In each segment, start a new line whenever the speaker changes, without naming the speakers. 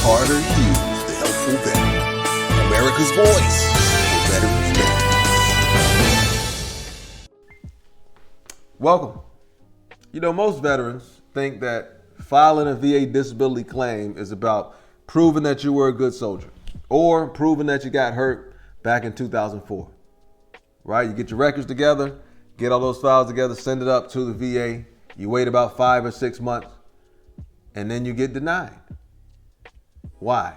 Carter Hughes, the helpful veteran. America's voice for veterans benefits.
Welcome. You know, most veterans think that filing a VA disability claim is about proving that you were a good soldier or proving that you got hurt back in 2004. Right? You get your records together, get all those files together, send it up to the VA. You wait about 5 or 6 months, and then you get denied. Why?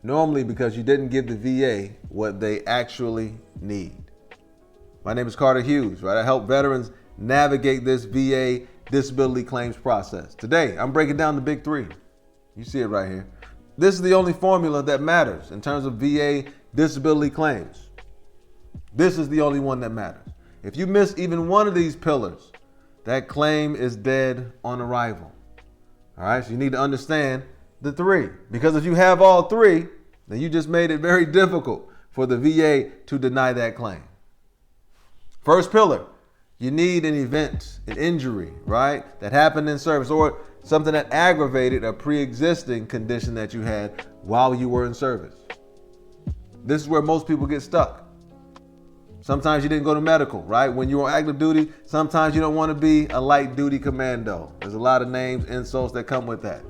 Normally because you didn't give the VA what they actually need. My name is Carter Hughes, right? I help veterans navigate this VA disability claims process. Today, I'm breaking down the big three. You see it right here. This is the only formula that matters in terms of VA disability claims. This is the only one that matters. If you miss even one of these pillars, that claim is dead on arrival. All right, so you need to understand the three, because if you have all three, then you just made it very difficult for the VA to deny that claim. First pillar, you need an event, an injury, right, that happened in service or something that aggravated a pre-existing condition that you had while you were in service. This is where most people get stuck. Sometimes you didn't go to medical, right? When you're on active duty, sometimes you don't want to be a light duty commando. There's a lot of names, insults that come with that.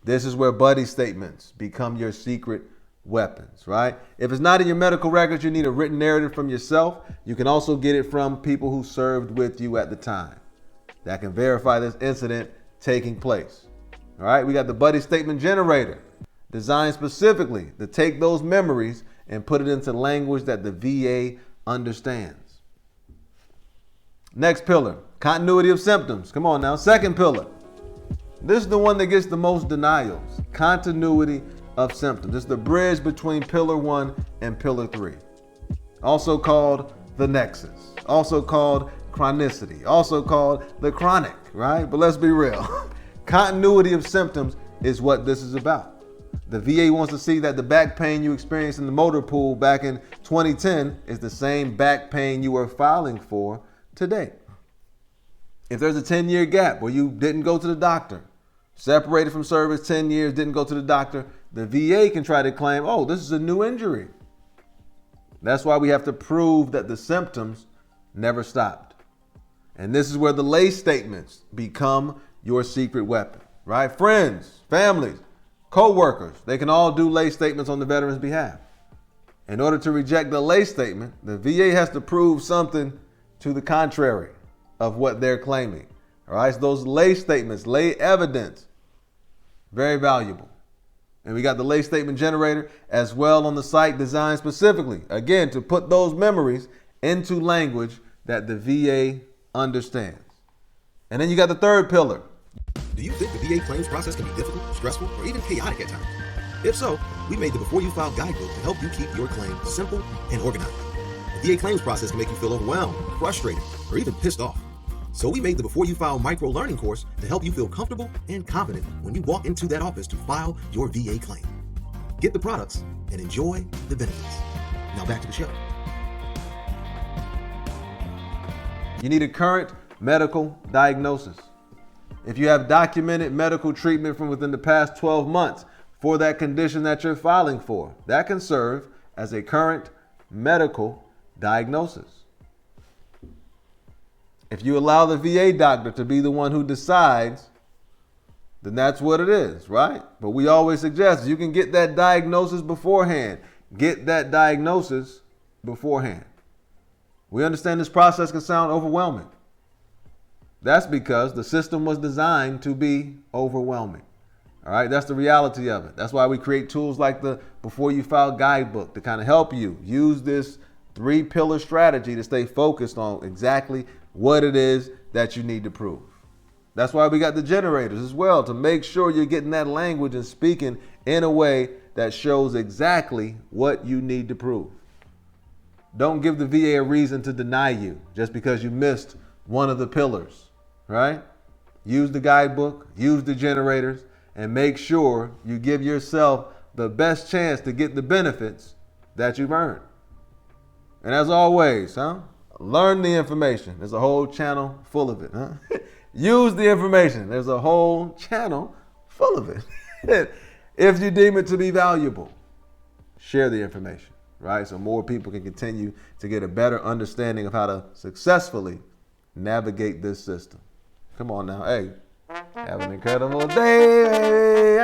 This is where buddy statements become your secret weapons, right? If it's not in your medical records, you need a written narrative from yourself. You can also get it from people who served with you at the time that can verify this incident taking place. All right, we got the buddy statement generator, designed specifically to take those memories and put it into language that the VA understands. Next pillar, continuity of symptoms. Come on now. Second pillar. This is the one that gets the most denials. Continuity of symptoms. It's the bridge between pillar 1 and pillar 3. Also called the Nexus. Also called chronicity. Also called the chronic, right? But let's be real. Continuity of symptoms is what this is about. The VA wants to see that the back pain you experienced in the motor pool back in 2010 is the same back pain you were filing for today. If there's a 10-year gap where you didn't go to the doctor, separated from service 10 years, didn't go to the doctor, the VA can try to claim, oh, this is a new injury. That's why we have to prove that the symptoms never stopped. And this is where the lay statements become your secret weapon, right? Friends, families, co-workers, they can all do lay statements on the veteran's behalf. In order to reject the lay statement, the VA has to prove something to the contrary of what they're claiming. All right, so those lay statements, lay evidence, very valuable. And we got the lay statement generator as well on the site, designed specifically, again, to put those memories into language that the VA understands. And then you got the third pillar.
Do you think the VA claims process can be difficult, stressful, or even chaotic at times? If so, we made the Before You File Guidebook to help you keep your claim simple and organized. The VA claims process can make you feel overwhelmed, frustrated, or even pissed off. So we made the Before You File micro learning course to help you feel comfortable and confident when you walk into that office to file your VA claim. Get the products and enjoy the benefits. Now back to the show.
You need a current medical diagnosis. If you have documented medical treatment from within the past 12 months for that condition that you're filing for, that can serve as a current medical diagnosis. If you allow the VA doctor to be the one who decides, then that's what it is, right? But we always suggest you can get that diagnosis beforehand. Get that diagnosis beforehand. We understand this process can sound overwhelming. That's because the system was designed to be overwhelming. All right, that's the reality of it. That's why we create tools like the Before You File Guidebook to kind of help you use this 3-pillar strategy to stay focused on exactly what it is that you need to prove. That's why we got the generators as well, to make sure you're getting that language and speaking in a way that shows exactly what you need to prove. Don't give the VA a reason to deny you just because you missed one of the pillars, right? Use the guidebook, use the generators, and make sure you give yourself the best chance to get the benefits that you've earned. And as always, learn the information. There's a whole channel full of it. Use the information. There's a whole channel full of it. If you deem it to be valuable, share the information, right? So more people can continue to get a better understanding of how to successfully navigate this system. Come on now. Hey, have an incredible day.